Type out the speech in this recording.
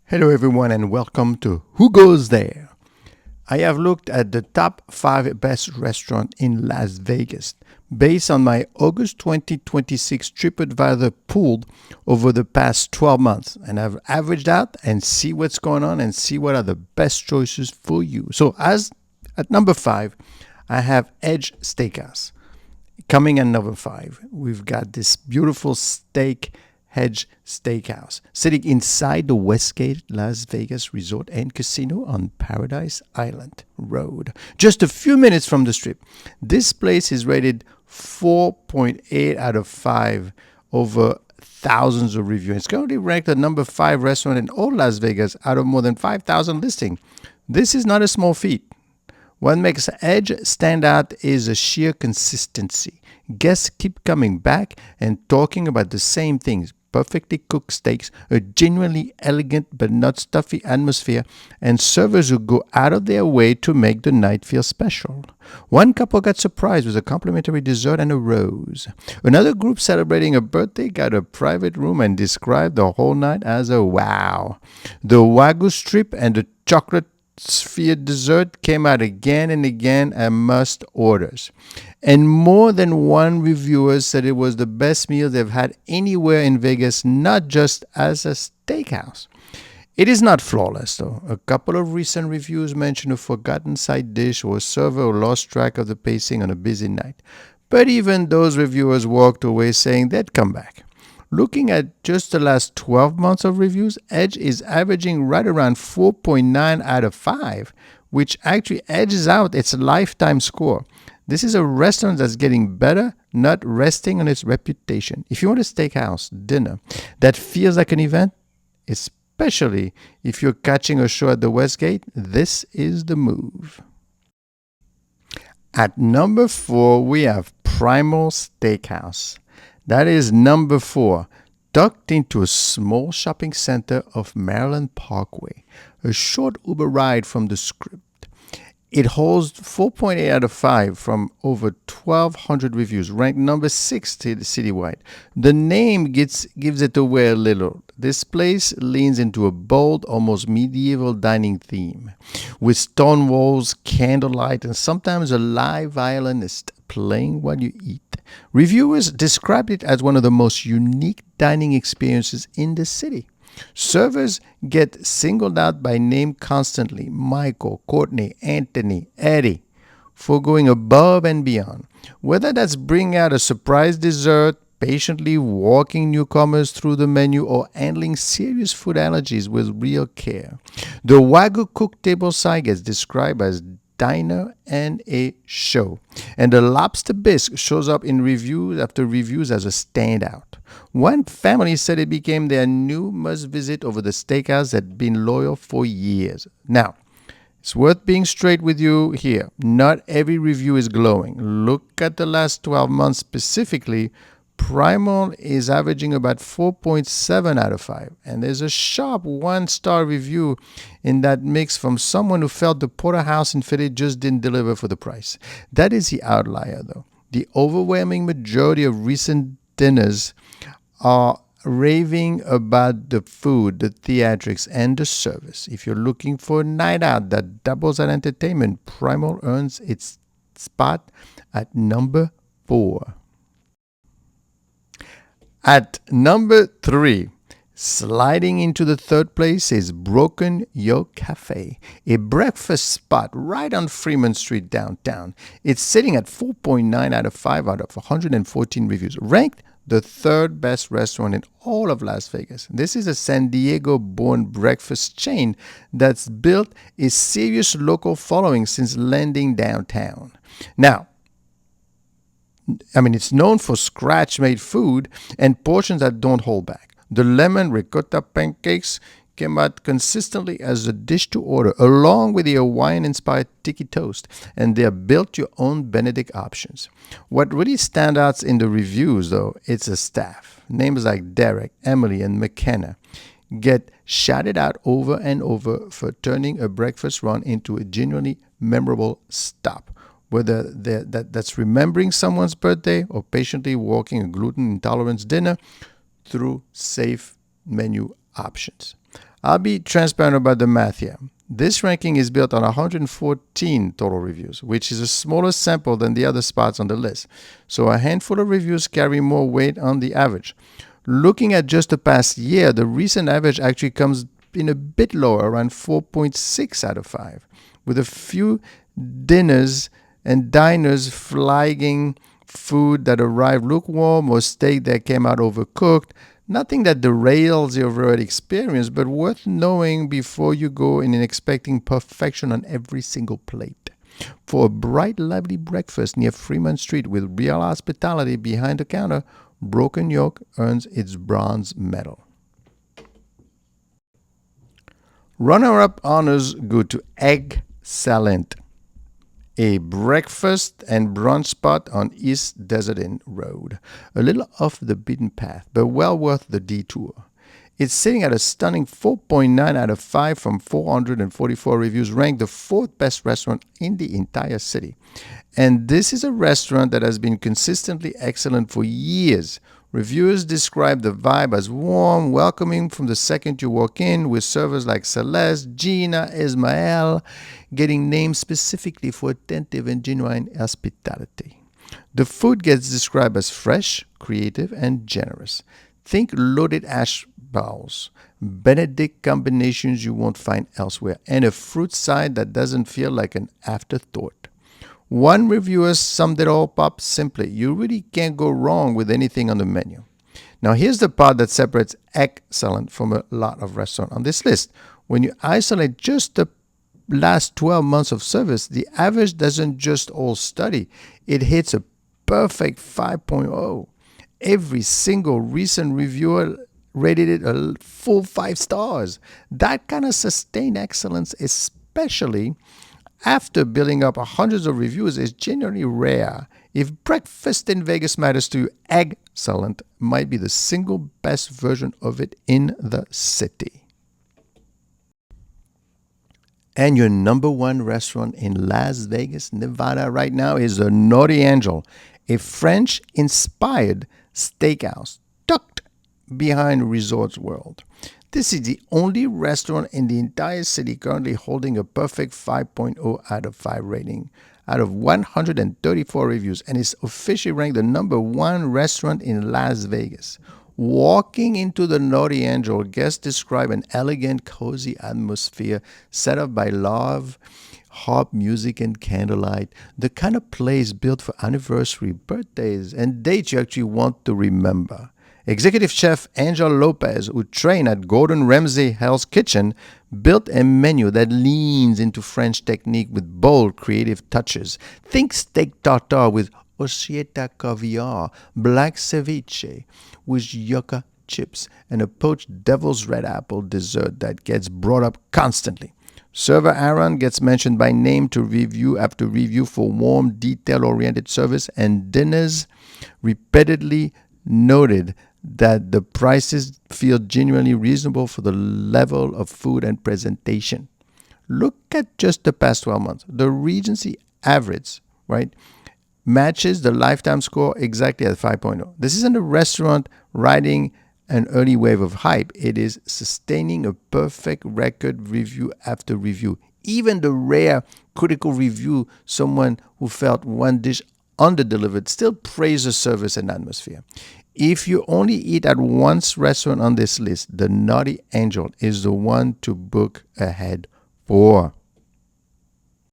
Hello everyone and welcome to Who Goes There? I have looked at the top 5 best restaurants in Las Vegas based on my August 2026 TripAdvisor pool over the past 12 months, and I've averaged out and see what's going on and see what are the best choices for you. So as at number 5, I have Edge Steakhouse. Coming at number 5, we've got this beautiful Edge Steakhouse, sitting inside the Westgate Las Vegas Resort and Casino on Paradise Island Road, just a few minutes from the Strip. This place is rated 4.8 out of 5 over thousands of reviews. It's currently ranked the number 5 restaurant in all Las Vegas out of more than 5,000 listings. This is not a small feat. What makes Edge stand out is a sheer consistency. Guests keep coming back and talking about the same things: perfectly cooked steaks, a genuinely elegant but not stuffy atmosphere, and servers who go out of their way to make the night feel special. One couple got surprised with a complimentary dessert and a rose. Another group celebrating a birthday got a private room and described the whole night as a wow. The Wagyu strip and the chocolate sphere dessert came out again and again as must orders. And more than one reviewer said it was the best meal they've had anywhere in Vegas, not just as a steakhouse. It is not flawless, though. A couple of recent reviews mention a forgotten side dish or a server who lost track of the pacing on a busy night. But even those reviewers walked away saying they'd come back. Looking at just the last 12 months of reviews, Edge is averaging right around 4.9 out of 5, which actually edges out its lifetime score. This is a restaurant that's getting better, not resting on its reputation. If you want a steakhouse dinner that feels like an event, especially if you're catching a show at the Westgate, this is the move. At number 4, we have Primal Steakhouse. That is number 4, tucked into a small shopping center of Maryland Pkwy, a short Uber ride from the Strip. It holds 4.8 out of 5 from over 1,200 reviews, ranked number 6 citywide. The name gives it away a little. This place leans into a bold, almost medieval dining theme, with stone walls, candlelight, and sometimes a live violinist playing while you eat. Reviewers described it as one of the most unique dining experiences in the city. Servers get singled out by name constantly: Michael, Courtney, Anthony, Eddie, for going above and beyond. Whether that's bringing out a surprise dessert, patiently walking newcomers through the menu, or handling serious food allergies with real care. The Wagyu cooked tableside gets described as diner and a show, and the lobster bisque shows up in reviews after reviews as a standout. One family said it became their new must-visit over the steakhouse that had been loyal for years. Now, it's worth being straight with you here. Not every review is glowing. Look at the last 12 months specifically. Primal is averaging about 4.7 out of 5, and there's a sharp 1-star review in that mix from someone who felt the porterhouse in Philly just didn't deliver for the price. That is the outlier, though. The overwhelming majority of recent dinners are raving about the food, the theatrics, and the service. If you're looking for a night out that doubles as entertainment, Primal earns its spot at number 4. At number 3, sliding into the third place, is Broken Yolk Cafe, a breakfast spot right on Fremont Street downtown. It's sitting at 4.9 out of 5 out of 114 reviews, ranked the 3rd best restaurant in all of Las Vegas. This is a San Diego-born breakfast chain that's built a serious local following since landing downtown. Now, it's known for scratch-made food and portions that don't hold back. The lemon ricotta pancakes came out consistently as a dish to order, along with the Hawaiian-inspired tiki toast and their built-your-own Benedict options. What really stands out in the reviews, though, it's the staff. Names like Derek, Emily, and McKenna get shouted out over and over for turning a breakfast run into a genuinely memorable stop. Whether that's remembering someone's birthday or patiently walking a gluten intolerance dinner through safe menu options. I'll be transparent about the math here. This ranking is built on 114 total reviews, which is a smaller sample than the other spots on the list. So a handful of reviews carry more weight on the average. Looking at just the past year, the recent average actually comes in a bit lower, around 4.6 out of 5, with a few dinners and diners flagging food that arrived lukewarm or steak that came out overcooked. Nothing that derails the overall experience, but worth knowing before you go in and expecting perfection on every single plate. For a bright, lively breakfast near Fremont Street with real hospitality behind the counter, Broken Yolk earns its bronze medal. Runner-up honors go to EGGscellent, a breakfast and brunch spot on East Desert Inn Road. A little off the beaten path, but well worth the detour. It's sitting at a stunning 4.9 out of 5 from 444 reviews, ranked the 4th best restaurant in the entire city. And this is a restaurant that has been consistently excellent for years. Reviewers describe the vibe as warm, welcoming from the second you walk in, with servers like Celeste, Gina, Ismael getting named specifically for attentive and genuine hospitality. The food gets described as fresh, creative, and generous. Think loaded ash bowls, Benedict combinations you won't find elsewhere, and a fruit side that doesn't feel like an afterthought. One reviewer summed it all up simply: you really can't go wrong with anything on the menu. Now here's the part that separates EGGscellent from a lot of restaurants on this list. When you isolate just the last 12 months of service, the average doesn't just all study. It hits a perfect 5.0. Every single recent reviewer rated it a full 5 stars. That kind of sustained excellence, especially after building up hundreds of reviews, is genuinely rare. If breakfast in Vegas matters to you, EGGscellent might be the single best version of it in the city. And your number one restaurant in Las Vegas, Nevada right now is the Naughty Angel, a French-inspired steakhouse tucked behind Resorts World. This is the only restaurant in the entire city currently holding a perfect 5.0 out of 5 rating out of 134 reviews, and is officially ranked the number one restaurant in Las Vegas. Walking into the Naughty Angel, guests describe an elegant, cozy atmosphere set up by love, harp music, and candlelight. The kind of place built for anniversary, birthdays, and dates you actually want to remember. Executive Chef Angel Lopez, who trained at Gordon Ramsay Hell's Kitchen, built a menu that leans into French technique with bold, creative touches. Think steak tartare with osseta caviar, black ceviche with yucca chips, and a poached devil's red apple dessert that gets brought up constantly. Server Aaron gets mentioned by name to review after review for warm, detail-oriented service, and dinners repeatedly noted that the prices feel genuinely reasonable for the level of food and presentation. Look at just the past 12 months. The Regency average, right, matches the lifetime score exactly at 5.0. This isn't a restaurant riding an early wave of hype. It is sustaining a perfect record review after review. Even the rare critical review, someone who felt one dish under-delivered, still praised the service and atmosphere. If you only eat at one restaurant on this list, the Naughty Angel is the one to book ahead for.